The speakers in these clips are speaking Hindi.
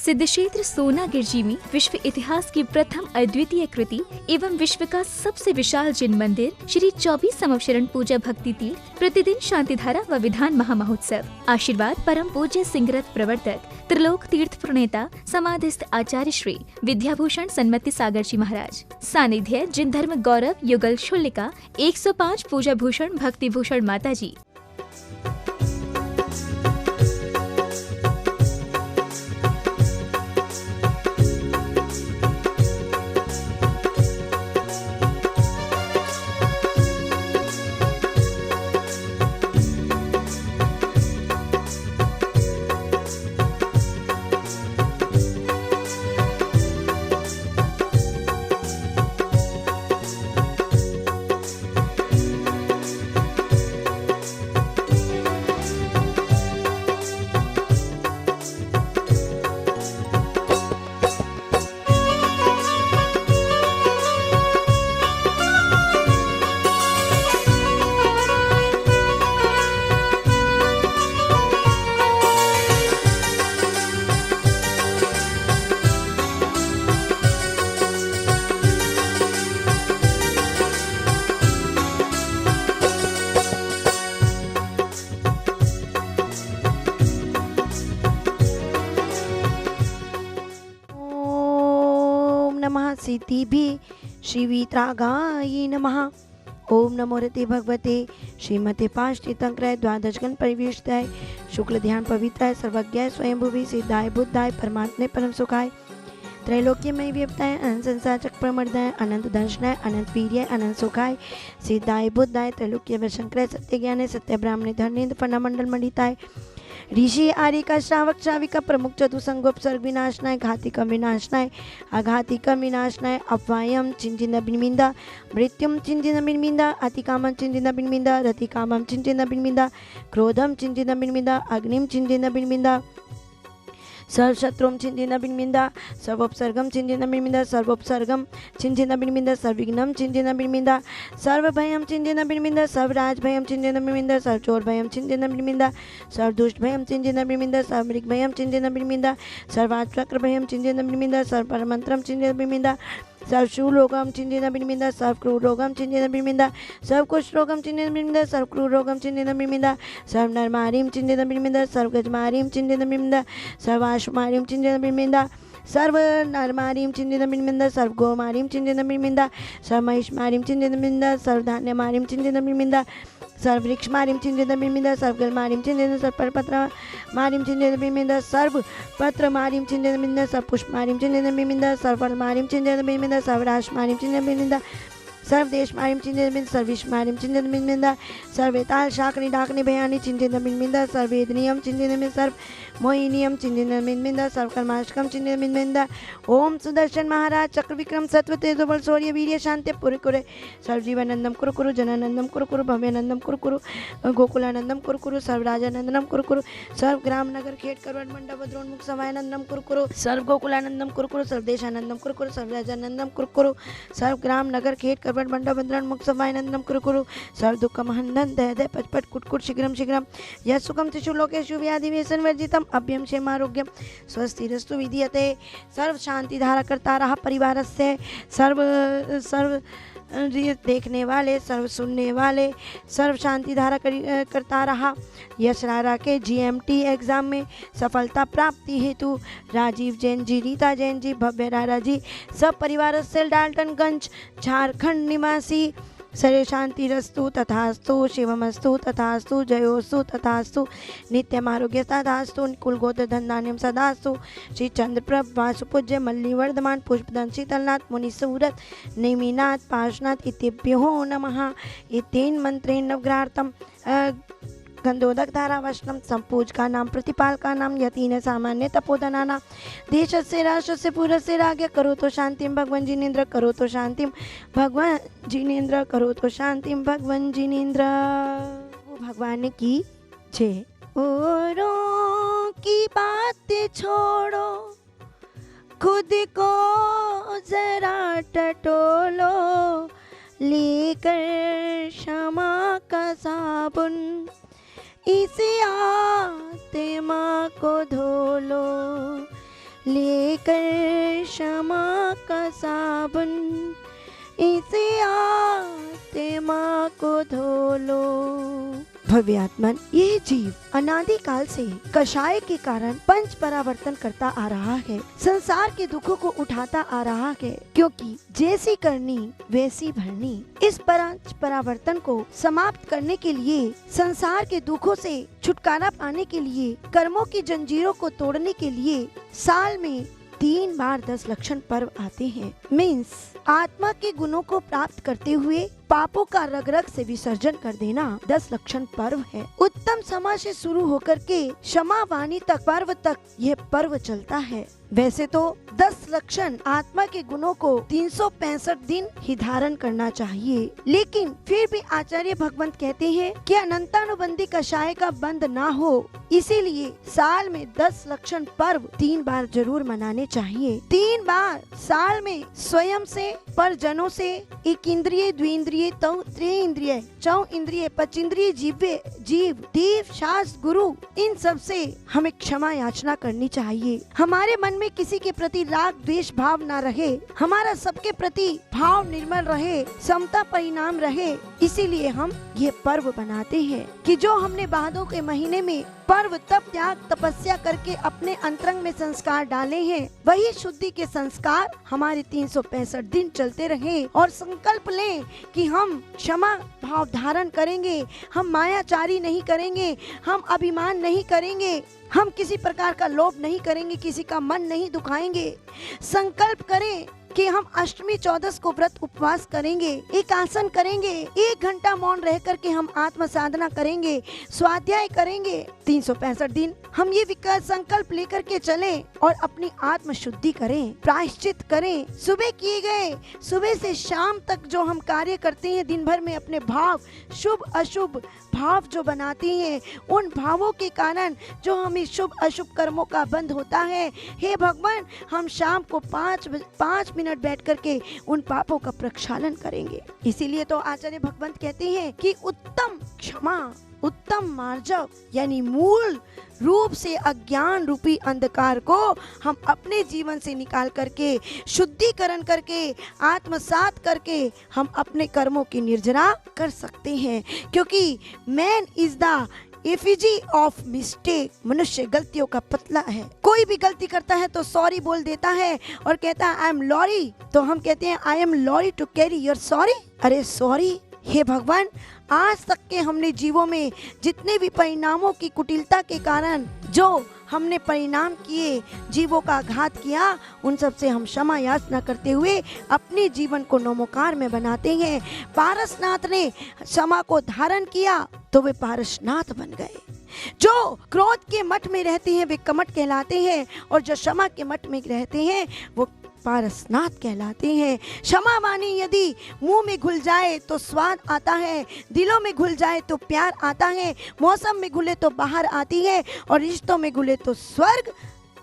सिद्धक्षेत्र सोनागिर जी में विश्व इतिहास की प्रथम अद्वितीय कृति एवं विश्व का सबसे विशाल जिन मंदिर श्री 24 समवशरण पूजा भक्ति तीर्थ प्रतिदिन शांतिधारा व विधान महामहोत्सव। आशीर्वाद परम पूज्य सिंहरथ प्रवर्तक त्रिलोक तीर्थ प्रणेता समाधिस्थ आचार्य श्री विद्याभूषण सन्मति सागर जी महाराज। सानिध्य जिन धर्म गौरव युगल शुल्लिका 105 पूजा भूषण भक्ति भूषण माता जी। सिद्धिभि श्रीवीतरागाय नमः। ओम नमो रते भगवते श्रीमते पाष्टितंक्राय द्वादश गण परिवेष्टाय शुक्ल ध्यान पवित्राय सर्वज्ञाय स्वयंभुवि सिद्धाय बुद्धाय परमात्मे परम सुखाय त्रैलोक्यमय व्यक्ताय अनंत संसार चक्र प्रमर्दाय अनंत दर्शनाय अनंत वीर्याय अनंत सुखाय सिद्धाय बुद्धाय त्रैलोक्य वशंकराय सत्य ज्ञानाय सत्य ब्राह्मणे धर्मेन्द्र फणमंडल मंडिताय ऋषि आर्यिका श्रावक श्राविका प्रमुख चतुसंगोपसर्ग विनाशनाय घातिका विनाशनाय अघातिका विनाशनाय अपवायम चिंचिन बिनमिंदा मृत्युम चिंचिन बिनमिंदा अतिकामम चिंचिन बिनमिंदा रतिकामम चिंचिन बिनमिंदा क्रोधम चिंचिन बिनमिंदा अग्निम चिंचिन बिनमिंदा सर्वशत्रुम चिंचिन बिनमिंदा सर्वोपसर्गम चिंचिन बिनमिंदा सर्वोपसर्गम चिंचिन बिनमिंदा सर्वविघ्नम चिंचिन बिनमिंदा सर्वभयम चिंचिन बिनमिंदा सर्वराजभयम चिंचिन बिनमिंदा सर्वचोरभयम चिंचिन बिनमिंदा सर्वदुष्टभयम चिंचिन बिनमिंदा सर्वमृगभयम चिंचिन बिनमिंदा सर्वाचक्रभयम चिंचिन बिनमिंदा सर्वपरमंत्रम चिंचिन बिनमिंदा सर्वशूलोगम चिंचिन बिनमिंदा सर्वक्रूरोगम चिंचिन बिनमिंदा सर्वकुष्ठरोगम चिंचिन बिनमिंदा सर्वक्रूरोगम चिंचिन बिनमिंदा सर्वनरमारीम चिंचिन बिनमिंदा सर्वगजमारीम चिंचिन बिनमिंदा सर्वाश्वमारीम चिंचिन बिनमिंदा सर्व नरमारीम चिंचिन बिनमिंदा सर्व गोमारीम चिंचिन बिनमिंदा सर्व महिषमारीम चिंचिन बिनमिंदा सर्व धान्यमारीम चिंचिन बिनमिंदा सर्व वृक्ष मारीम चिंचिन बिनमिंदा सर्व गल मारीम चिंचिन सर्व परपत्र मारीम चिंचिन बिनमिंदा सर्व पत्र मारीम चिंचिन बिनमिंदा सर्व पुष्प मारीम चिंचिन बिनमिंदा सर्व फल मारीम चिंचिन बिनमिंदा सर्व राश मारीम चिंचिन बिनमिंदा सर्वदेश मारीम चिंचिन बिन सर्विश मारीम चिंचिन बिनमिंदा सर्वेताल शाकनी डाकनी भयानी चिंचिन बिनमिंदा सर्वेदनियम चिंचिन बिन सर्व मोहिनियम चिंचिन बिनमिंदा सर्वकर्माष्टकम चिंचिन बिनमिंदा ओम सुदर्शन महाराज चक्र विक्रम सत्व तेजो बल शौर्य वीर्य शांति पुरे कुरे सर्वजीवानंदम कुरु कुरु जनानंदम कुरु कुरु भव्यानंदम कुरु कुरु गोकुलानंदम कुरु कुरु सर्वराजानंदनम कुरु कुरु सर्व ग्राम नगर खेत करवट मंडप द्रोणमुख सवायनंदम कुरु कुरु सर्व गोकुलानंदम कुरु कुरु सर्वदेशानंदम कुरु कुरु सर्वराजानंदम कुरु कुरु सर्व ग्राम नगर खेत करवट मंडप द्रोणमुख सवायनंदम कुरु कुरु सर्व दुःखम हन्दन दय दय पचपट कुटकुट शीघ्रम शीघ्रम यः सुखम तिषु लोकेषु व्याधि व्यसन वर्जितम अभ्यम क्षेमारोग्यम स्वस्तिरस्तु विधीयते। सर्व शांति धारा करता रहा परिवारस्य सर्व सर्व देखने वाले सर्व सुनने वाले सर्व शांति धारा करता रहा। यश रारा के GMT एग्जाम में सफलता प्राप्ति हेतु राजीव जैन जी रीता जैन जी भव्य रारा जी सब परिवार से डाल्टनगंज झारखंड निवासी सर्व शांति रस्तु तथास्तु शिवमस्तु तथास्तु जयोस्तु तथास्तु नित्यम आरोग्य तथास्तु कुल गोत्र धन धान्यम सदास्तु। श्री चंद्रप्रभ वासुपूज्य मल्ली वर्धमान पुष्पदन शीतलनाथ मुनि सूरत नेमिनाथ पार्शनाथ इत्यभ्यो नमः। एतेन मंत्रेण नवग्रहार्थम गंधोदक धारा वचनम संपूज का नाम प्रतिपाल का नाम यतीन सामान्य तपोधना नाम देश से राष्ट्र से पूर्व से राज्ञ करो तो शांतिम भगवान जिनेन्द्र करो तो शांतिम भगवान जिनेन्द्र करो तो शांतिम भगवान जिनेन्द्र। भगवान की जय। औरों की बात छोड़ो खुद को जरा टटोलो लेकर क्षमा का साबुन इस आत्मा को धो लो का साबुन, इसे आत्मा को धो लो। भव्य आत्मन, ये जीव अनादि काल से कषाय के कारण पंच परावर्तन करता आ रहा है, संसार के दुखों को उठाता आ रहा है, क्योंकि जैसी करनी वैसी भरनी। इस पंच परावर्तन को समाप्त करने के लिए, संसार के दुखों से छुटकारा पाने के लिए, कर्मों की जंजीरों को तोड़ने के लिए साल में 3 बार 10 लक्षण पर्व आते हैं। मीन्स आत्मा के गुणों को प्राप्त करते हुए पापों का रग रग से विसर्जन कर देना 10 लक्षण पर्व है। उत्तम समाज से शुरू होकर के क्षमा वाणी तक पर्व तक यह पर्व चलता है। वैसे तो 10 लक्षण आत्मा के गुणों को 365 दिन ही धारण करना चाहिए, लेकिन फिर भी आचार्य भगवंत कहते हैं कि अनंतानुबंधी कषाय का बंद ना हो, इसीलिए साल में 10 लक्षण पर्व 3 बार जरूर मनाने चाहिए। 3 बार साल में स्वयं से, परजनों से, एक इंद्रिय, द्विंद्रिय, त्रिंद्रिय, चौ इंद्रिय, पचिंद्रिय, जीव, देव, शास्त्र, गुरु, इन सब से हमें क्षमा याचना करनी चाहिए। हमारे मन में किसी के प्रति राग द्वेष भाव ना रहे, हमारा सबके प्रति भाव निर्मल रहे, समता परिणाम रहे। इसीलिए हम ये पर्व बनाते हैं कि जो हमने भादों के महीने में पर्व तप त्याग तपस्या करके अपने अंतरंग में संस्कार डाले हैं, वही शुद्धि के संस्कार हमारे 365 दिन चलते रहे। और संकल्प लें कि हम क्षमा भाव धारण करेंगे, हम मायाचारी नहीं करेंगे, हम अभिमान नहीं करेंगे, हम किसी प्रकार का लोभ नहीं करेंगे, किसी का मन नहीं दुखाएंगे। संकल्प करें कि हम अष्टमी 14 को व्रत उपवास करेंगे, एक आसन करेंगे, 1 घंटा मौन रह करके हम आत्म साधना करेंगे, स्वाध्याय करेंगे। 365 दिन हम ये विकल्प संकल्प लेकर के चलें और अपनी आत्म शुद्धि करें, प्रायश्चित करें। सुबह किए गए, सुबह से शाम तक जो हम कार्य करते हैं, दिन भर में अपने भाव शुभ अशुभ भाव जो बनाते हैं, उन भावों के कारण जो हमें शुभ अशुभ कर्मों का बंध होता है, हे भगवान, हम शाम को 5 मिनट बैठ करके उन पापों का प्रक्षालन करेंगे। इसीलिए तो आचार्य भगवंत कहते हैं कि उत्तम क्षमा, उत्तम मार्जव, यानी मूल रूप से अज्ञान रूपी अंधकार को हम अपने जीवन से निकाल करके, शुद्धिकरण करके, आत्मसात करके हम अपने कर्मों की निर्जरा कर सकते हैं। क्योंकि man is the effigy of mistake, मनुष्य गलतियों का पुतला है। कोई भी गलती करता है तो सॉरी बोल देता है और कहता है आई एम लॉरी, तो हम कहते हैं I am lorry to carry your sorry. अरे सॉरी, हे भगवान, आज तक के हमने जीवों में जितने भी परिणामों की कुटिलता के कारण जो हमने परिणाम किए, जीवों का घात किया, उन सब से हम क्षमा याचना करते हुए अपने जीवन को नमोकार में बनाते हैं। पारसनाथ ने क्षमा को धारण किया तो वे पारसनाथ बन गए। जो क्रोध के मठ में रहते हैं वे कमठ कहलाते हैं, और जो क्षमा के मठ में रहते हैं वो पारसनाथ कहलाते हैं। क्षमा वाणी यदि मुंह में घुल जाए तो स्वाद आता है, दिलों में घुल जाए तो प्यार आता है, मौसम में घुले तो बाहर आती है, और रिश्तों में घुले तो स्वर्ग,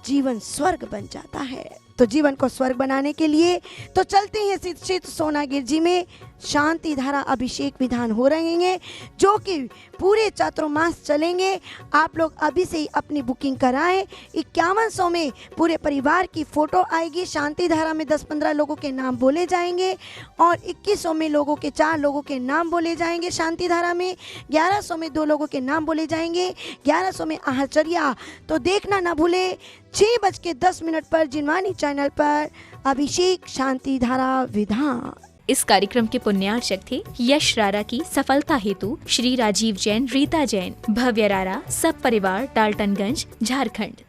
जीवन स्वर्ग बन जाता है। तो जीवन को स्वर्ग बनाने के लिए तो चलते हैं सिद्ध सोनागिर जी में शांति धारा अभिषेक विधान हो रहे हैं, जो कि पूरे चातुर्मास चलेंगे। आप लोग अभी से ही अपनी बुकिंग कराएं। 5100 में पूरे परिवार की फोटो आएगी। शांति धारा में 10-15 लोगों के नाम बोले जाएंगे, और 2100 में 4 लोगों के नाम बोले जाएंगे। शांति धारा में 1100 में 2 लोगों के नाम बोले जाएंगे, 1100 में आचर्या। तो देखना ना भूले 6:10 पर जिनवानी चैनल पर अभिषेक शांति धारा विधान। इस कार्यक्रम के पुण्यार्चक थे यश रारा की सफलता हेतु श्री राजीव जैन, रीता जैन, भव्य रारा, सब परिवार, डाल्टनगंज, झारखंड।